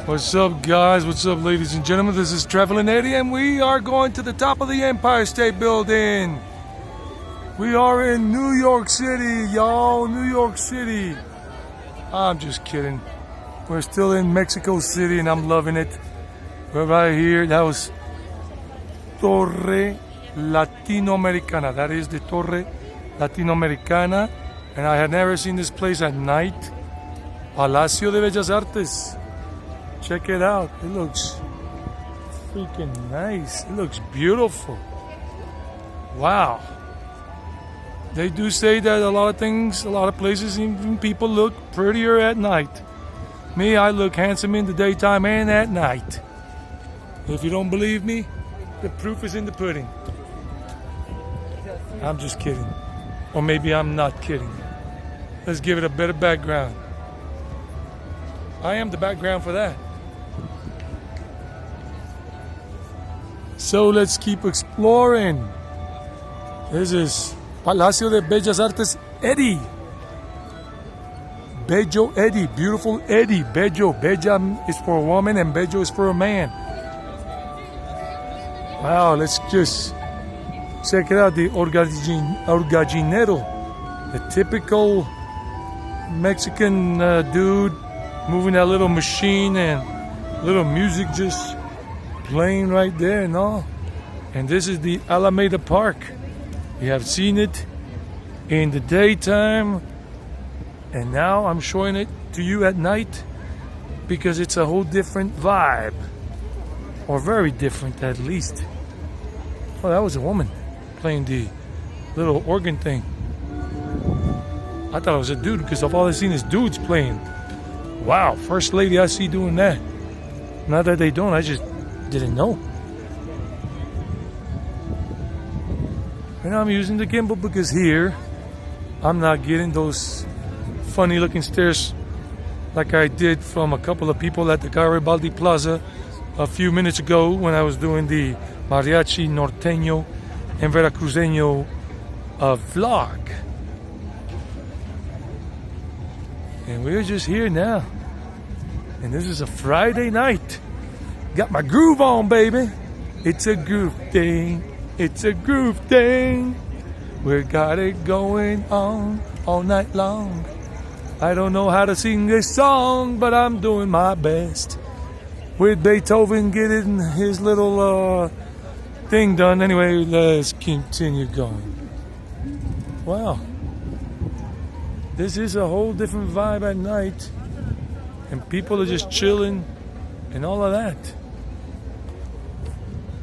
What's up, guys? What's up, ladies and gentlemen? This is Traveling Eddie, and we are going to the top of the Empire State Building. We are in New York City, y'all. New York City. I'm just kidding. We're still in Mexico City, and I'm loving it. We're right here. That was Torre Latinoamericana. That is the Torre Latinoamericana. And I had never seen this place at night. Palacio De Bellas Artes. Check it out. It looks freaking nice. It looks beautiful. Wow. They do say that a lot of things, a lot of places, even people look prettier at night. Me, I look handsome in the daytime and at night. If you don't believe me, the proof is in the pudding. I'm just kidding. Or maybe I'm not kidding. Let's give it a better background. I am the background for that. So let's keep exploring. This is Palacio de Bellas Artes, Eddie. Bello Eddie, beautiful Eddie. Bello, bella is for a woman and bello is for a man. Wow, let's just check it out. The orgallinero, the typical Mexican dude moving that little machine and little music just playing right there, no? And this is the Alameda Park. You have seen it in the daytime, and now I'm showing it to you at night because it's a whole different vibe, or very different at least. Oh, that was a woman playing the little organ thing. I thought it was a dude because of all I've seen is dudes playing. Wow, first lady I see doing that. Not that they don't, I just didn't know. And I'm using the gimbal because here I'm not getting those funny looking stares like I did from a couple of people at the Garibaldi Plaza a few minutes ago when I was doing the mariachi norteño and veracruzeño vlog. And we're just here now. And this is a Friday night. Got my groove on, baby. It's a groove thing. It's a groove thing. We got it going on all night long. I don't know how to sing this song, but I'm doing my best. With Beethoven getting his little thing done. Anyway, let's continue going. Wow. This is a whole different vibe at night. And people are just chilling and all of that.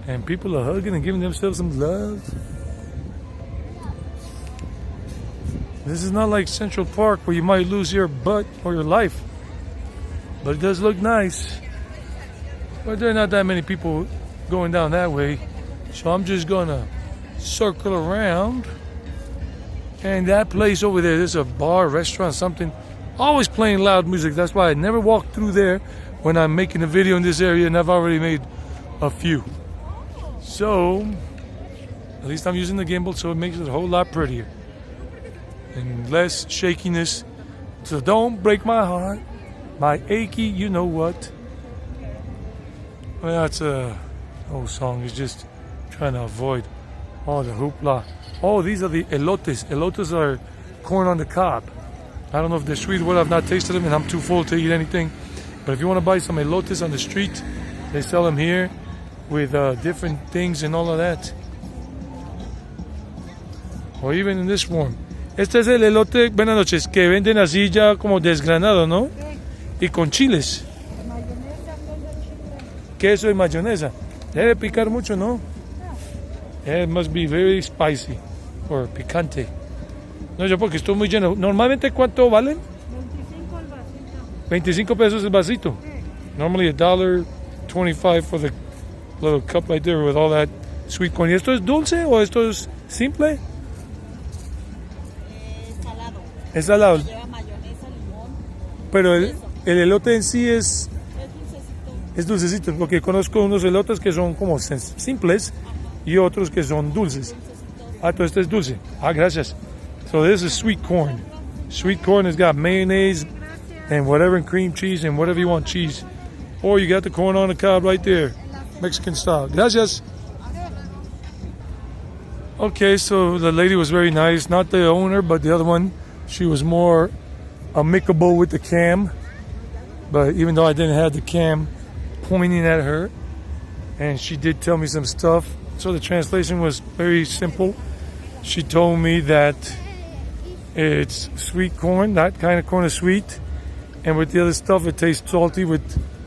And people are hugging and giving themselves some love. This is not like Central Park where you might lose your butt or your life. But it does look nice. But there are not that many people going down that way. So I'm just gonna circle around. And that place over there, there's a bar, restaurant, something. Always playing loud music. That's why I never walk through there when I'm making a video in this area, and I've already made a few. So, at least I'm using the gimbal, so it makes it a whole lot prettier. And less shakiness. So don't break my heart. My achy, you know what. Well, that's a whole song. It's just trying to avoid all the hoopla. Oh, these are the elotes. Elotes are corn on the cob. I don't know if they're sweet or what. I've not tasted them, and I'm too full to eat anything. But if you want to buy some elotes on the street, they sell them here with different things and all of that. Or even in this form. Este es el elote, buenas noches, que venden así ya como desgranado, ¿no? Y con chiles. Queso y mayonesa. Debe picar mucho, ¿no? It must be very spicy or picante. No, yo porque estoy muy lleno. Normalmente, ¿cuánto valen? 25 pesos el vasito. Normally $1.25 for the little cup right there with all that sweet corn. ¿Y esto es dulce o esto es simple? Salado. Es salado. Lleva mayonesa, limón. Pero el elote en sí es dulcecito. Es dulcecito, porque conozco unos elotes que son como simples y otros que son dulces. Ah, todo este es dulce. Ah, gracias. So this is sweet corn. Sweet corn has got mayonnaise and whatever, and cream cheese and whatever you want cheese or you got the corn on the cob right there, Mexican style. Gracias. Okay, so the lady was very nice. Not the owner, but the other one. She was more amicable with the cam. But even though I didn't have the cam pointing at her, and she did tell me some stuff. So the translation was very simple. She told me that it's sweet corn, that kind of corn is sweet, and with the other stuff it tastes salty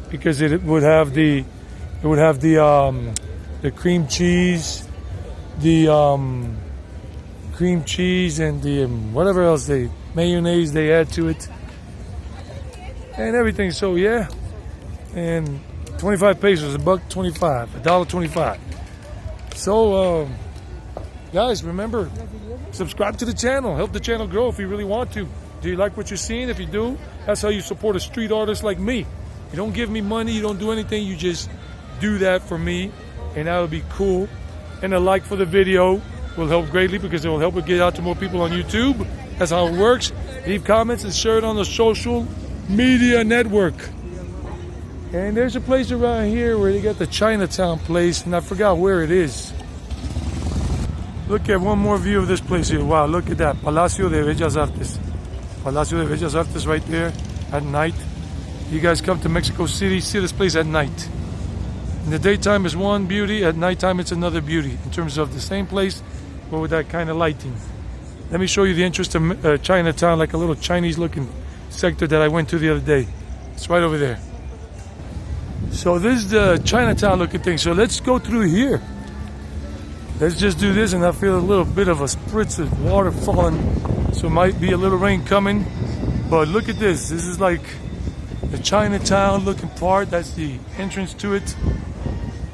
because it would have the cream cheese, and the whatever else mayonnaise they add to it, and everything. So yeah, and 25 pesos, $1.25, $1.25. So guys, remember, subscribe to the channel, help the channel grow if you really want to. Do you like what you're seeing? If you do, that's how you support a street artist like me. You don't give me money, you don't do anything, you just do that for me, and that would be cool. And a like for the video will help greatly because it will help it get out to more people on YouTube. That's how it works. Leave comments and share it on the social media network. And there's a place around here where they got the Chinatown place, and I forgot where it is. Look at one more view of this place here. Wow, look at that. Palacio De Bellas Artes. Palacio De Bellas Artes right there at night. You guys come to Mexico City, see this place at night. In the daytime is one beauty, at nighttime it's another beauty in terms of the same place, but with that kind of lighting. Let me show you the entrance to Chinatown, like a little Chinese looking sector that I went to the other day. It's right over there. So this is the Chinatown looking thing. So let's go through here. Let's just do this, and I feel a little bit of a spritz of water falling. So it might be a little rain coming. But look at this. This is like the Chinatown looking part. That's the entrance to it.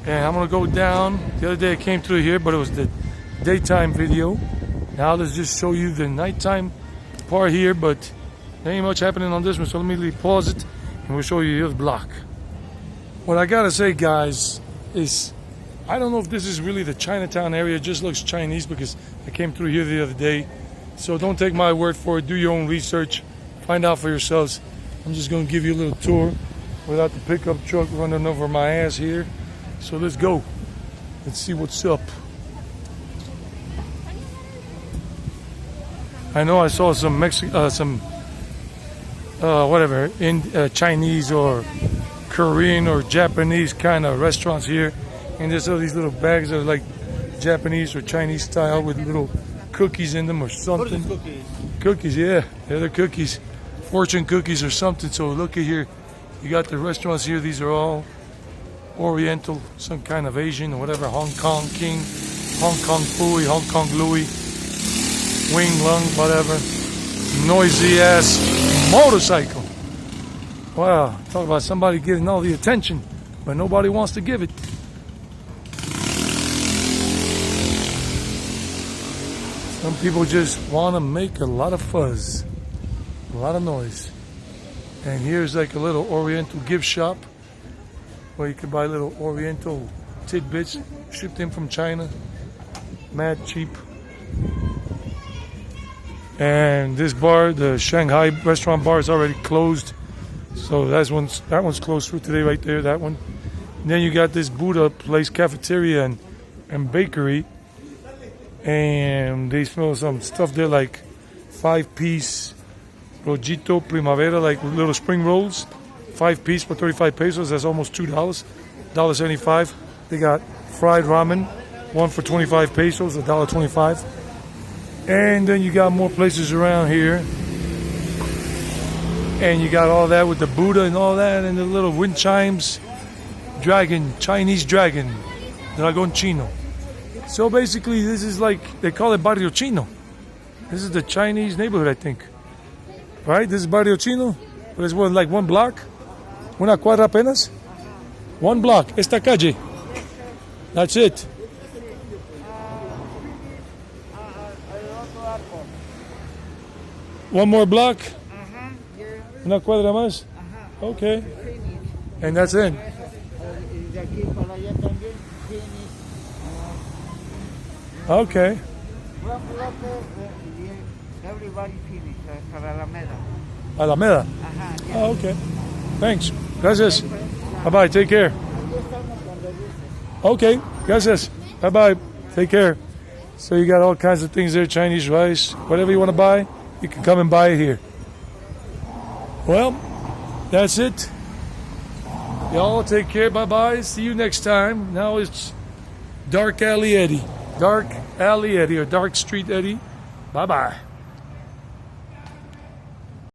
And I'm gonna go down. The other day I came through here, but it was the daytime video. Now let's just show you the nighttime part here, but there ain't much happening on this one. So let me pause it, and we'll show you the other block. What I gotta say, guys, is I don't know if this is really the Chinatown area. It just looks Chinese because I came through here the other day. So don't take my word for it. Do your own research. Find out for yourselves. I'm just going to give you a little tour without the pickup truck running over my ass here. So let's go. Let's see what's up. I know I saw some Chinese or Korean or Japanese kind of restaurants here. And there's all these little bags that are like Japanese or Chinese style with little cookies in them or something. Cookies, yeah. They're cookies. Fortune cookies or something. So look at here. You got the restaurants here. These are all Oriental, some kind of Asian or whatever. Hong Kong King, Hong Kong Fooey, Hong Kong Louie, Wing Lung, whatever. Noisy ass motorcycle. Wow, talk about somebody getting all the attention, but nobody wants to give it. Some people just want to make a lot of fuzz, a lot of noise. And here's like a little Oriental gift shop where you can buy little Oriental tidbits shipped in from China, mad cheap. And this bar, the Shanghai restaurant bar, is already closed. So that one's closed for today right there, that one. And then you got this Buddha place, cafeteria and bakery. And they smell some stuff there like 5-piece Rojito Primavera, like little spring rolls. 5-piece for 35 pesos, that's almost $2, $1.75. They got fried ramen, one for 25 pesos, $1.25. And then you got more places around here. And you got all that with the Buddha and all that, and the little wind chimes. Dragon, Chinese dragon, Dragon Chino. So basically, this is like, they call it Barrio Chino. This is the Chinese neighborhood, I think. Right? This is Barrio Chino. But it's what, like one block? Una cuadra apenas? One block. Esta calle. That's it. One more block? Una cuadra más? Okay. And that's it. Okay. Everybody finished for Alameda. Alameda? Yeah. Oh, okay. Thanks. Gracias. Bye bye. Take care. Okay. Gracias. Bye bye. Take care. So you got all kinds of things there, Chinese rice, whatever you want to buy, you can come and buy it here. Well, that's it. Y'all take care. Bye bye. See you next time. Now it's Dark Alley Eddie. Dark Alley Eddie or Dark Street Eddie. Bye bye.